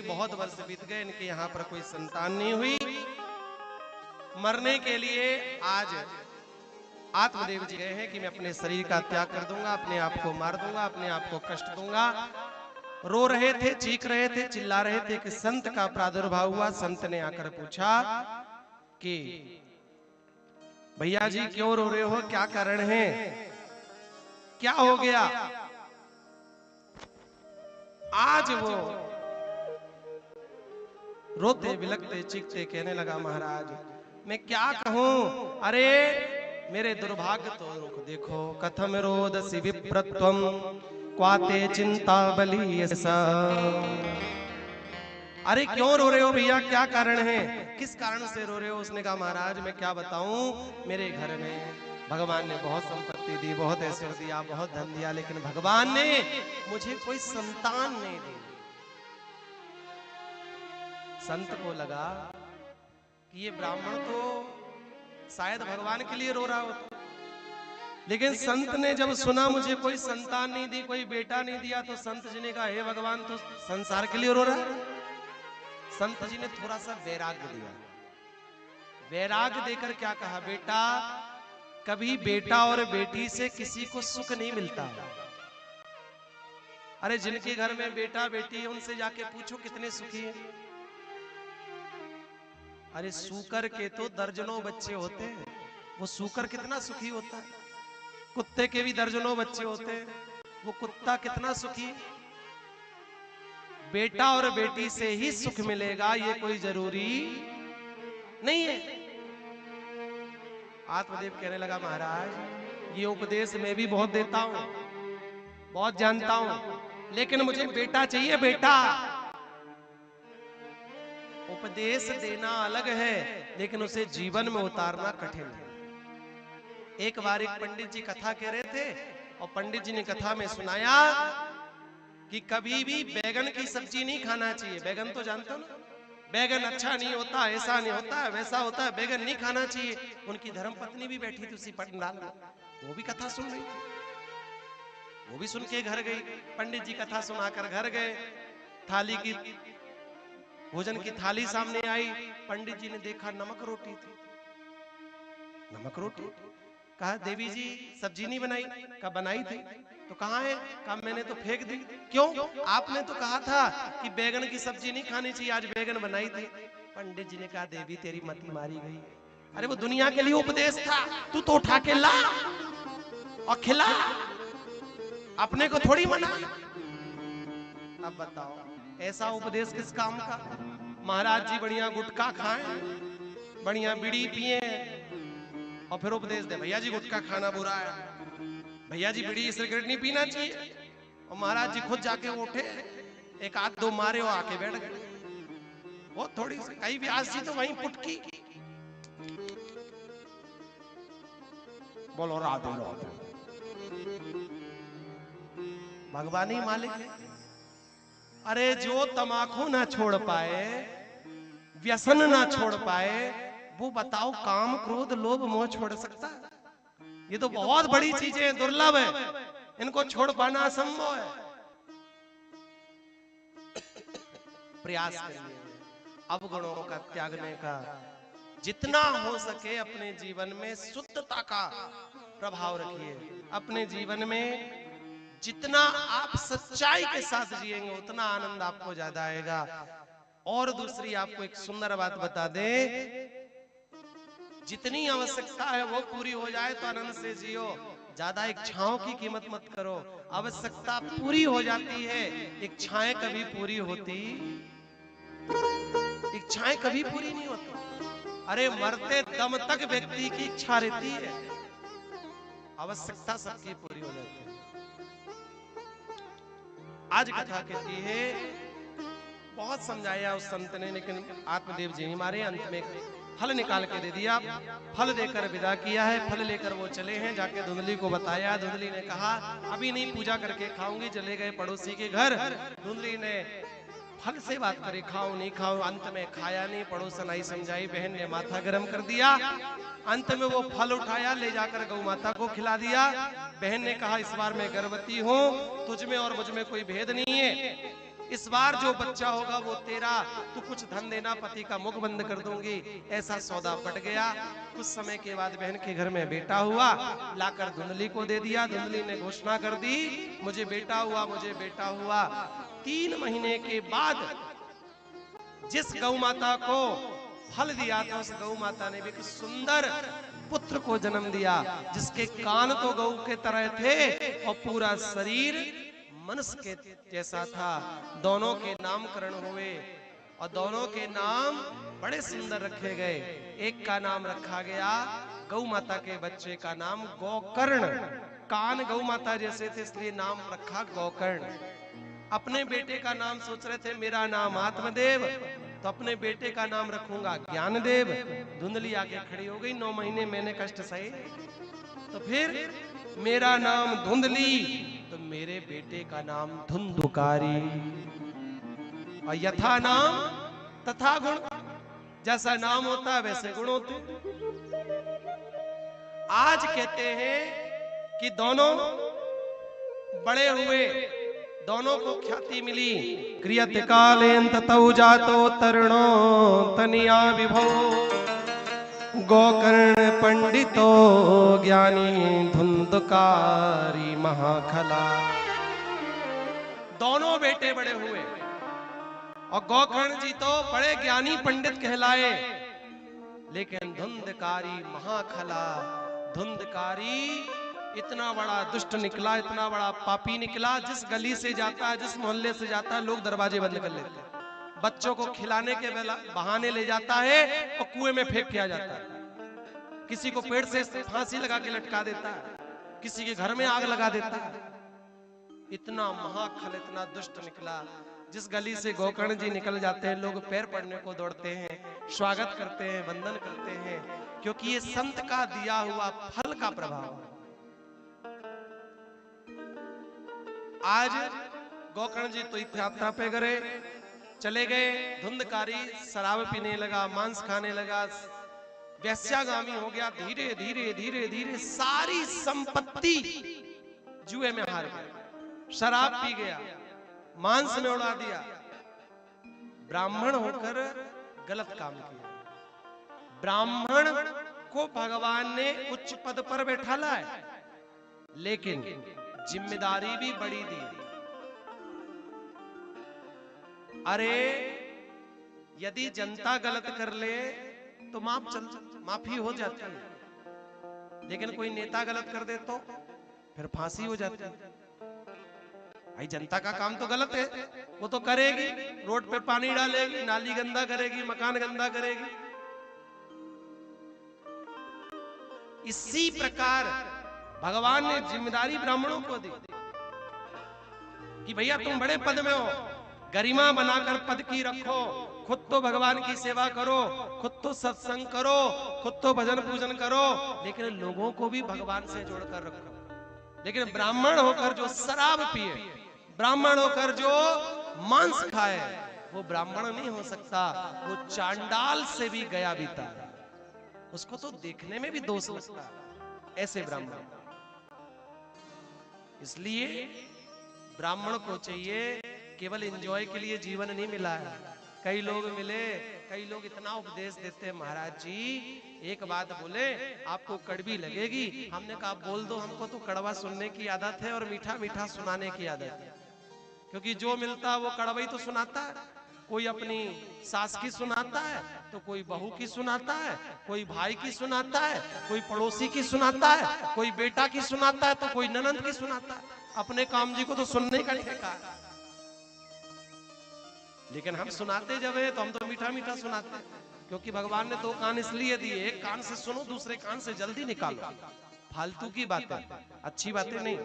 बहुत वर्ष बीत गए, इनके यहाँ पर कोई संतान नहीं हुई। मरने के लिए आज आत्मदेव जी गए हैं कि मैं अपने शरीर का त्याग कर दूंगा, अपने आप को मार दूंगा, अपने आप को कष्ट दूंगा। रो रहे थे, चीख रहे थे, चिल्ला रहे थे कि संत का प्रादुर्भाव हुआ। संत ने आकर पूछा कि भैया जी क्यों रो रहे हो, क्या कारण है, क्या हो गया? आज वो रोते बिलखते चीखते कहने लगा, महाराज मैं क्या कहूं, अरे मेरे दुर्भाग्य तो देखो, कथम रोदसी विप्रत्वम क्वाते चिंता बली। अरे क्यों रो रहे हो भैया, क्या कारण है, किस कारण से रो रहे हो? उसने कहा, महाराज मैं क्या बताऊं, मेरे घर में भगवान ने बहुत संपत्ति दी, बहुत ऐश्वर्य दिया, बहुत धन दिया, लेकिन भगवान ने मुझे कोई संतान नहीं दी। संत को लगा कि ये ब्राह्मण तो शायद भगवान के लिए रो रहा हो, लेकिन संत ने जब सुना मुझे कोई संतान नहीं दी, कोई बेटा नहीं दिया, तो संत जी ने कहा, हे भगवान तो संसार के लिए रो रहा है। संत जी ने थोड़ा सा वैराग्य दिया। वैराग्य देकर क्या कहा, बेटा कभी बेटा और बेटी से किसी को सुख नहीं मिलता। अरे जिनके घर में बेटा बेटी है उनसे जाके पूछो कितने सुखी हैं। अरे सूकर के तो दर्जनों बच्चे होते हैं, वो सूकर कितना सुखी होता है। कुत्ते के भी दर्जनों बच्चे होते हैं, वो कुत्ता कितना सुखी। बेटा और बेटी से ही सुख मिलेगा ये कोई जरूरी नहीं है। आत्मदेव कहने लगा, महाराज ये उपदेश मैं भी बहुत देता हूं, बहुत जानता हूं, लेकिन मुझे बेटा चाहिए, बेटा। उपदेश देना अलग है, लेकिन उसे जीवन में उतारना कठिन है। एक बार एक पंडित जी कथा कह रहे थे और पंडित जी ने कथा में सुनाया कि कभी भी बैगन की सब्जी नहीं खाना चाहिए। बैगन तो जानते हो ना, बैगन अच्छा नहीं होता, ऐसा नहीं होता, वैसा होता है, बैगन नहीं खाना चाहिए। उनकी धर्मपत्नी भी बैठी थी उसी पंडाल में, वो भी कथा सुन रही थी, वो भी सुन के घर गई। पंडित जी कथा सुनाकर घर गए, थाली की भोजन की थाली सामने आई। पंडित जी ने देखा नमक रोटी थी। नमक रोटी, कहा देवी जी सब्जी नहीं बनाई? कहा बनाई थी। तो कहाँ है? कहा मैंने तो फेंक दी। क्यों? आपने तो कहा था कि बैगन की सब्जी नहीं खानी चाहिए, आज बैगन बनाई थी। पंडित जी ने कहा देवी तेरी मति मारी गई। अरे वो दुनिया के लिए उपदेश था, तू तो उठा के ला और खिला, अपने को थोड़ी मना। अब बताओ ऐसा उपदेश किस काम का? महाराज जी बढ़िया गुटखा खाएं, बढ़िया बीड़ी पिए और फिर उपदेश दे भैया जी गुटखा खाना बुरा है, भैया जी बीड़ी सिगरेट नहीं पीना चाहिए। और महाराज जी खुद जाके उठे, एक आध दो मारे और आके बैठ गए। वो थोड़ी सी कई व्यास जी तो वहीं पुटकी। बोलो राधे राधे। भगवान ही मालिक है। अरे जो तमाकू ना छोड़ पाए, व्यसन ना छोड़ पाए, वो बताओ काम क्रोध लोभ मोह छोड़ सकता है? ये तो बहुत बड़ी चीजें हैं, दुर्लभ है, इनको छोड़ पाना असंभव है। प्रयास करिए अवगुणों का त्यागने का, जितना हो सके अपने जीवन में शुद्धता का प्रभाव रखिए। अपने जीवन में जितना आप सच्चाई के साथ जिएंगे उतना आनंद आपको ज्यादा आएगा। और दूसरी आपको एक सुंदर बात बता दें, जितनी आवश्यकता है वो पूरी हो जाए तो आनंद से जियो। ज्यादा इच्छाओं की कीमत मत करो। आवश्यकता पूरी हो जाती है, इच्छाएं कभी पूरी होती, इच्छाएं कभी पूरी नहीं होती। अरे मरते दम तक व्यक्ति की इच्छा रहती है, आवश्यकता सबकी पूरी हो जाती है। आज कथा कहती है, बहुत समझाया उस संत ने, लेकिन आत्मदेव जी हमारे अंत में फल निकाल के दे दिया। फल देकर विदा किया है। फल लेकर वो चले हैं, जाके धुंधली को बताया। धुंधली ने कहा अभी नहीं, पूजा करके खाऊंगी। चले गए पड़ोसी के घर। धुंधली ने फल से बात करी, खाओ नहीं खाओ, अंत में खाया नहीं। पड़ोसन आई समझाई, बहन ने माथा गर्म कर दिया। अंत में वो फल उठाया, ले जाकर गौ माता को खिला दिया। बहन ने कहा इस बार मैं गर्भवती हूँ, तुझ में और मुझ में कोई भेद नहीं है, इस बार जो बच्चा होगा वो तेरा, तू कुछ धन देना, पति का मुख बंद कर दूंगी। ऐसा सौदा पट गया। कुछ समय के बाद बहन के घर में बेटा हुआ, लाकर धुंधली को दे दिया। धुंधली ने घोषणा कर दी, मुझे बेटा हुआ, मुझे बेटा हुआ। 3 महीने के बाद जिस गौ माता को फल दिया था, उस गौ माता ने भी एक सुंदर पुत्र को जन्म दिया, जिसके कान तो गौ के तरह थे और पूरा शरीर मनुष्य के जैसा था। दोनों के नामकरण हुए और दोनों के नाम बड़े सुंदर रखे गए। एक का नाम रखा गया, गौ माता के बच्चे का नाम गोकर्ण। कान गौ माता जैसे थे, इसलिए नाम रखा गोकर्ण। अपने बेटे का नाम सोच रहे थे, मेरा नाम आत्मदेव, तो अपने बेटे का नाम रखूंगा ज्ञानदेव। धुंधली आके खड़ी हो गई, 9 महीने मैंने कष्ट सहे, तो फिर मेरा नाम धुंधली, तो मेरे बेटे का नाम धुंधुकारी। और यथा नाम तथा गुण, जैसा नाम होता है वैसे गुण होते। आज कहते हैं कि दोनों बड़े हुए, दोनों को ख्याति मिली। क्रियत कालेन ततौ जातो तरुणो तनिया विभो, गोकर्ण पंडितो ज्ञानी धुंधकारी महाखला। दोनों बेटे बड़े हुए और गोकर्ण जी तो बड़े ज्ञानी पंडित कहलाए, लेकिन धुंधकारी महाखला, धुंधकारी इतना बड़ा दुष्ट निकला, इतना बड़ा पापी निकला। जिस गली से जाता है, जिस मोहल्ले से जाता है, लोग दरवाजे बंद कर लेते हैं। बच्चों को खिलाने के बहाने ले जाता है और कुएं में फेंक किया जाता है। किसी को पेड़ से फांसी लगा के लटका देता है, किसी के घर में आग लगा देता है। इतना महाखल, इतना दुष्ट निकला। जिस गली से गोकर्ण जी निकल जाते हैं, लोग पैर पड़ने को दौड़ते हैं, स्वागत करते हैं, वंदन करते हैं, क्योंकि ये संत का दिया हुआ फल का प्रभाव। आज गोकर्ण जी तो यात्रा पे गए, चले गए। धुंधकारी शराब पीने लगा, मांस खाने लगा, वैश्यागामी हो गया। धीरे धीरे धीरे धीरे सारी संपत्ति जुए में हार गया, शराब पी गया, मांस में उड़ा दिया। ब्राह्मण होकर गलत काम किया। ब्राह्मण को भगवान ने उच्च पद पर बैठा लाया, लेकिन जिम्मेदारी भी बड़ी दी। अरे यदि जनता गलत कर ले तो माफी हो जाती है, लेकिन कोई नेता गलत कर दे तो फिर फांसी हो जाती है। भाई जनता का काम तो गलत है, वो तो करेगी, रोड पे पानी डालेगी, नाली गंदा करेगी, मकान गंदा करेगी। इसी प्रकार भगवान ने जिम्मेदारी ब्राह्मणों को दी कि भैया तुम बड़े पद में हो, गरिमा बनाकर पद की रखो, खुद तो भगवान की सेवा करो, खुद तो सत्संग करो, खुद तो भजन पूजन करो, लेकिन लोगों को भी भगवान से जोड़कर रखो। लेकिन ब्राह्मण होकर जो शराब पिए, ब्राह्मण होकर जो मांस खाए, वो ब्राह्मण नहीं हो सकता, वो चांडाल से भी गया बीता, उसको तो देखने में भी दोष लगता है। ऐसे ब्राह्मण, इसलिए ब्राह्मण को चाहिए, केवल एंजॉय के लिए जीवन नहीं मिला है। कई लोग मिले, कई लोग इतना उपदेश देते हैं, महाराज जी एक बात बोले आपको कड़वी लगेगी, हमने कहा बोल दो, हमको तो कड़वा सुनने की आदत है और मीठा मीठा सुनाने की आदत है, क्योंकि जो मिलता है वो कड़वा ही तो सुनाता है। कोई अपनी सास की सुनाता है, तो कोई बहू की सुनाता है, कोई भाई की सुनाता है, कोई पड़ोसी की सुनाता है, कोई बेटा की सुनाता है, तो कोई ननंद की सुनाता है। अपने काम जी को तो सुनने का नहीं ठेका, लेकिन हम सुनाते जब है तो हम तो मीठा मीठा सुनाते हैं, क्योंकि भगवान ने 2 कान इसलिए दिए, एक कान से सुनो, दूसरे कान से जल्दी निकालो। फालतू की बातें, अच्छी बातें नहीं।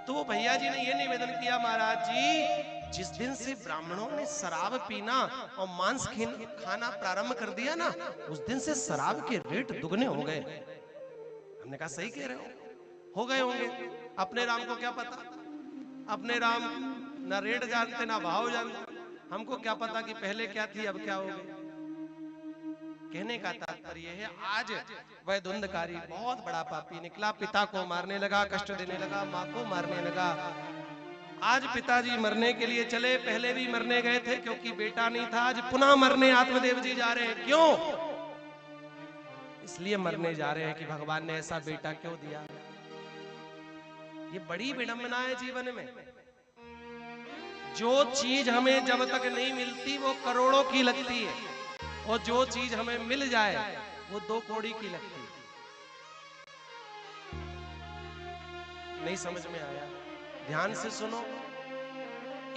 तो भैया जी ने यह निवेदन किया, महाराज जी जिस दिन से ब्राह्मणों ने शराब पीना और मांस खाना प्रारंभ कर दिया ना, उस दिन से शराब के रेट दुगने हो गए। हमने कहा सही कह रहे हो गए होंगे, अपने राम को क्या पता, अपने राम ना रेट जानते ना भाव जानते, हमको क्या पता कि पहले क्या थी अब क्या हो गई। कहने का तात्पर्य है, आज वह धुंधकारी बहुत बड़ा पापी निकला, पिता को मारने लगा, कष्ट देने लगा, माँ को मारने लगा। आज पिताजी मरने के लिए चले, पहले भी मरने गए थे क्योंकि बेटा नहीं था, आज पुनः मरने आत्मदेव जी जा रहे हैं। क्यों? इसलिए मरने जा रहे हैं कि भगवान ने ऐसा बेटा क्यों दिया। ये बड़ी विडंबना है जीवन में। जो चीज हमें जब तक नहीं मिलती वो करोड़ों की लगती है, और जो चीज हमें मिल जाए वो 2 कौड़ी की लगती है। नहीं समझ में आया? ध्यान से सुनो।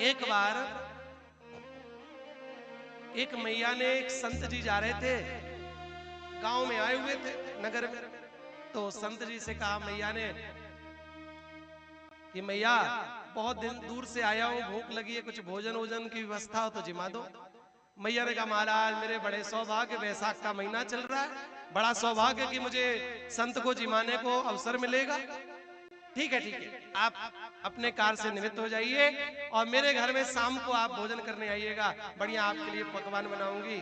एक बार एक मैया ने, एक संत जी जा रहे थे, गांव में आए हुए थे नगर में, तो संत जी से कहा मैया ने कि मैया बहुत दिन दूर से आया हूं, भूख लगी है, कुछ भोजन वोजन की व्यवस्था हो तो जिमा दो। मैया ने कहा महाराज मेरे बड़े सौभाग्य, वैसाख का महीना चल रहा है, बड़ा सौभाग्य कि मुझे संत को जिमाने को अवसर मिलेगा। ठीक है ठीक है, आप अपने कार से निमित्त हो जाइए और मेरे घर में शाम को आप भोजन करने आइएगा, बढ़िया आपके लिए पकवान बनाऊंगी।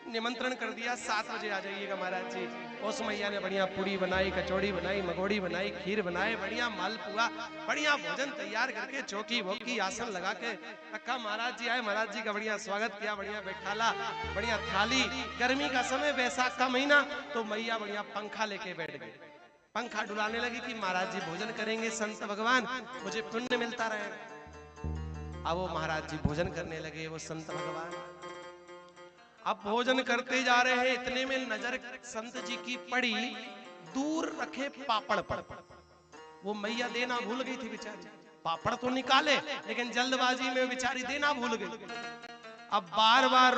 निमंत्रण कर दिया, 7 बजे आ जाइएगा महाराज जी। उस मैया ने बढ़िया पूरी बनाई, कचौड़ी बनाई, मगोड़ी बनाई, खीर बनाए, बढ़िया मालपुआ, बढ़िया भोजन तैयार करके चौकी वोकी आसन लगा के रखा। महाराज जी आए, महाराज जी का बढ़िया स्वागत किया, बढ़िया बैठाला, बढ़िया थाली। गर्मी का समय, वैसाख का महीना, तो मैया बढ़िया पंखा लेके बैठ गए, पंखा डुलाने लगी कि महाराज जी भोजन करेंगे, संत भगवान मुझे पुण्य मिलता रहेगा। अब वो महाराज जी भोजन करने लगे, वो संत भगवान अब भोजन करते जा रहे हैं। इतने में नजर संत जी की पड़ी दूर रखे पापड़ पर। वो मैया देना भूल गई थी बेचारी, पापड़ तो निकाले लेकिन जल्दबाजी में बेचारी देना भूल गई। अब बार बार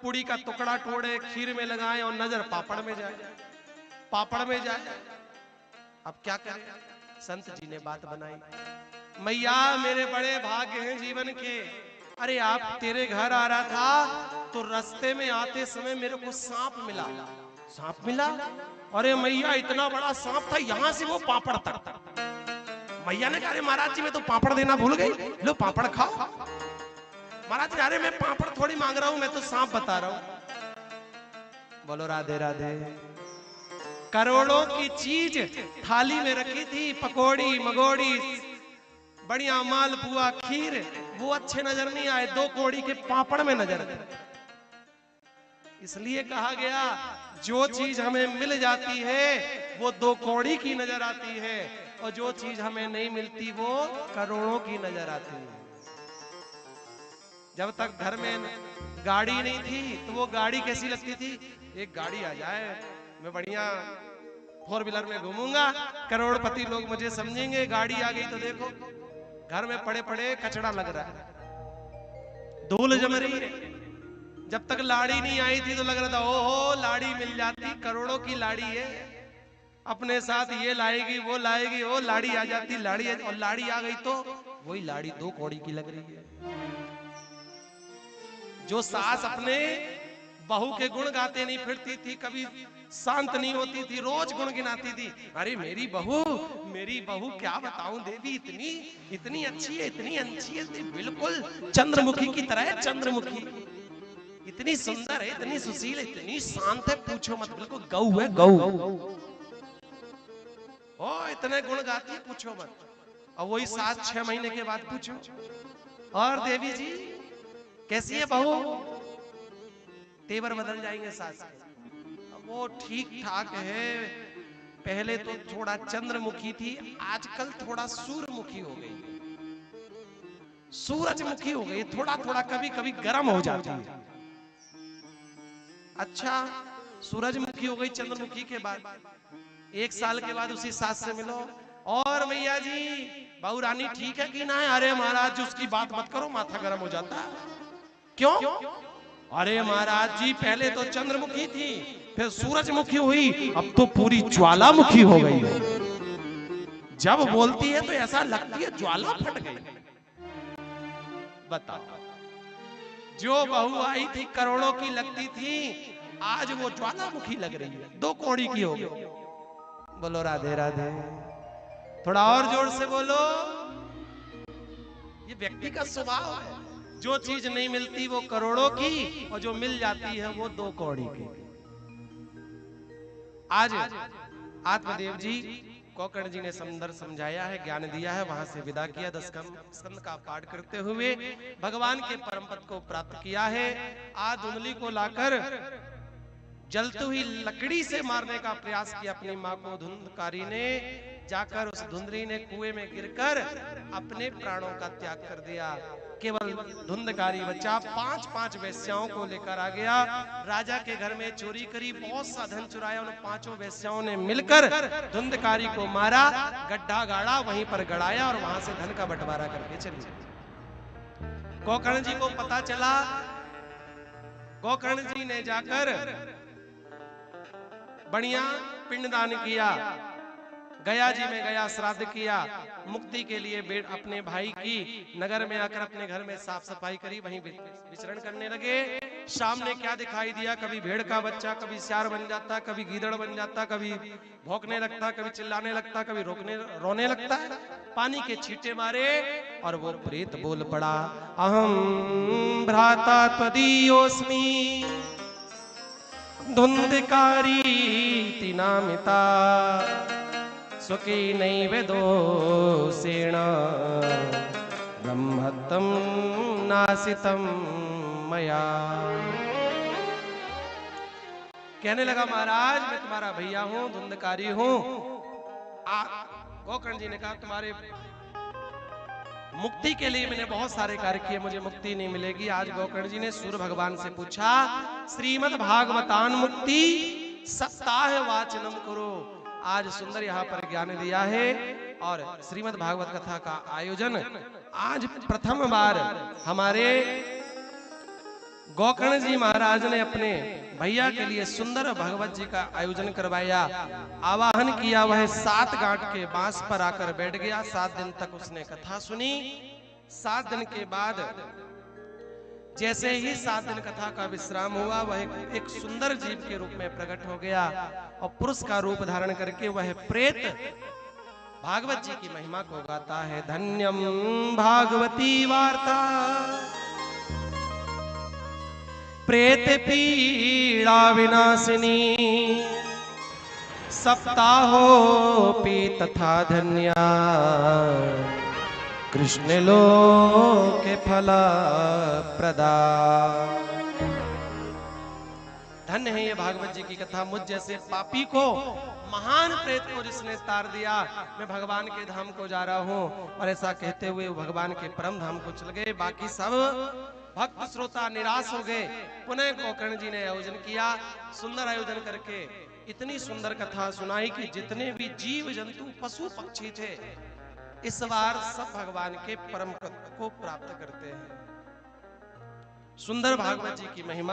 पूड़ी का टुकड़ा तोड़े, खीर में लगाए और नजर पापड़ में जाए, पापड़ में जाए। अब क्या करें? संत जी ने बात बनाई, मैया मेरे बड़े भाग्य हैं जीवन के। अरे आप, तेरे घर आ रहा था तो रास्ते में आते समय मेरे को सांप मिला। सांप मिला? अरे मैया इतना बड़ा सांप था, यहां से वो पापड़ तक। मैया ने कहा अरे महाराज जी मैं तो पापड़ देना भूल गई, लो पापड़ खाओ। महाराज जी अरे मैं पापड़ थोड़ी मांग रहा हूं, मैं तो सांप बता रहा हूं। बोलो राधे राधे। करोड़ों की चीज थाली में रखी थी, पकौड़ी मगोड़ी, बढ़िया मालपुआ, खीर, वो अच्छे नजर नहीं आए, 2 कौड़ी के पापड़ में नजर आए। इसलिए कहा गया जो चीज हमें मिल जाती है वो 2 कौड़ी की नजर आती है, और जो चीज हमें नहीं मिलती वो करोड़ों की नजर आती है। जब तक घर में गाड़ी नहीं थी तो वो गाड़ी कैसी लगती थी? एक गाड़ी आ जाए, मैं बढ़िया 4 व्हीलर में घूमूंगा, करोड़पति लोग मुझे समझेंगे। गाड़ी आ गई तो देखो घर में पड़े पड़े कचरा लग रहा है, धूल जम रही है। जब तक लाड़ी नहीं आई थी तो लग रहा था ओहो लाड़ी मिल जाती, करोड़ों की लाड़ी है, अपने साथ ये लाएगी वो लाएगी, वो लाड़ी आ जाती, लाड़ी और लाड़ी आ गई तो वही लाड़ी 2 कौड़ी की लग रही है। जो सास अपने बहू के गुण गाते नहीं फिरती थी, कभी शांत नहीं होती थी, रोज गुण गिनाती थी। अरे मेरी बहू क्या बताऊं देवी, इतनी अच्छी है, इतनी अच्छी है, बिल्कुल चंद्रमुखी की तरह है, चंद्रमुखी, इतनी सुंदर है, इतनी सुशील है, इतनी शांत है, पूछो मत, बिल्कुल गौ है गौ। ओ इतने गुण गाती है पूछो मत। और वही 7-6 महीने के बाद पूछो और देवी जी कैसी है बहू, तेवर बदल जाएंगे सास के। वो ठीक ठाक है, पहले तो थोड़ा चंद्रमुखी थी, आजकल थोड़ा सूर्यमुखी हो गई, सूरजमुखी हो गई, थोड़ा थोड़ा कभी कभी गर्म हो जाती है। अच्छा सूरजमुखी हो गई चंद्रमुखी के बाद, 1 साल के बाद उसी सास से मिलो, और भैया जी बहू रानी ठीक है कि ना है? अरे महाराज जी उसकी बात मत करो, माथा गर्म हो जाता है। क्यों? अरे महाराज जी पहले तो चंद्रमुखी थी, फिर सूरजमुखी हुई, अब तो पूरी ज्वालामुखी हो गई है। जब बोलती है तो ऐसा लगती है ज्वाला फट गई। बताओ, जो बहू आई थी करोड़ों की लगती थी, आज वो ज्वालामुखी लग रही है, 2 कौड़ी की हो गई। बोलो राधे राधे, थोड़ा और जोर से बोलो। ये व्यक्ति का स्वभाव है, जो चीज नहीं मिलती वो करोड़ों की, और जो मिल जाती है वो 2 कौड़ी की। आज आत्मदेव जी गोकर्ण जी ने सुंदर समझाया है, ज्ञान दिया है, वहां से विदा किया। 10 स्कंद का पाठ करते हुए भगवान के परम पद को प्राप्त किया है। आज धुंधली को लाकर जलती हुई लकड़ी से मारने का प्रयास किया अपनी मां को धुंधकारी ने। जाकर उस धुंधली ने कुएं में गिरकर अपने प्राणों का त्याग कर दिया। केवल धुंधकारी बचा 5 वेश्याओं को लेकर आ गया। राजा के घर में चोरी करी, बहुत सा धन चुराया। उन 5 वेश्याओं ने मिलकर धुंधकारी को मारा, गड्ढा गाड़ा, वहीं पर गड़ाया और वहां से धन का बंटवारा करके चली। गोकर्ण जी को पता चला। गोकर्ण जी ने जाकर बढ़िया पिंडदान किया, गया जी में गया श्राद्ध किया, मुक्ति के लिए अपने भाई की नगर में आकर अपने घर में साफ सफाई करी, वहीं विचरण करने लगे। सामने क्या दिखाई दिया, कभी भेड़ का बच्चा, कभी सियार बन जाता, कभी गीदड़ बन जाता, कभी भौंकने लगता, कभी चिल्लाने लगता, कभी रोने लगता है। पानी के छींटे मारे और वो प्रेत बोल पड़ा, अहम भ्राता त्वदीयोस्मि धुंधकारी नामिता सुखी नैव दोषेण ब्रह्मत्वं नासितं मया। कहने लगा, महाराज मैं तुम्हारा भैया हूं, धुंधकारी हूं। गोकर्ण जी ने कहा, तुम्हारे मुक्ति के लिए मैंने बहुत सारे कार्य किए, मुझे मुक्ति नहीं मिलेगी। आज गोकर्ण जी ने सूर्य भगवान से पूछा, श्रीमद् भागवतान मुक्ति सप्ताह वाचनम करो। आज सुंदर यहाँ पर ज्ञान दिया है और श्रीमद् भागवत कथा का आयोजन आज प्रथम बार हमारे गोकर्ण जी महाराज ने अपने भैया के लिए सुंदर भगवत जी का आयोजन करवाया, आवाहन किया। वह 7 गांठ के बांस पर आकर बैठ गया। 7 दिन तक उसने कथा सुनी। 7 दिन के बाद जैसे ही 7 दिन कथा का विश्राम हुआ, वह एक सुंदर जीव के रूप में प्रकट हो गया और पुरुष का रूप धारण करके वह प्रेत भागवत जी की महिमा को गाता है। धन्यम भागवती वार्ता प्रेत पीड़ा विनाशिनी सप्ताहोपि तथा धन्या कृष्ण लोके फल प्रदा। धन्य है ये भागवत जी की कथा। मुझ जैसे पापी को, महान प्रेत को जिसने तार दिया, मैं भगवान के धाम को जा रहा हूँ। और ऐसा कहते हुए भगवान के परम धाम को चल गए। बाकी सब भक्त श्रोता निराश हो गए। पुनः गोकर्ण जी ने आयोजन किया। सुंदर आयोजन करके इतनी सुंदर कथा सुनाई कि जितने भी जीव जंतु पशु पक्षी थे, इस बार सब भगवान के परम पद को प्राप्त करते हैं। सुंदर भागवत जी की महिमा।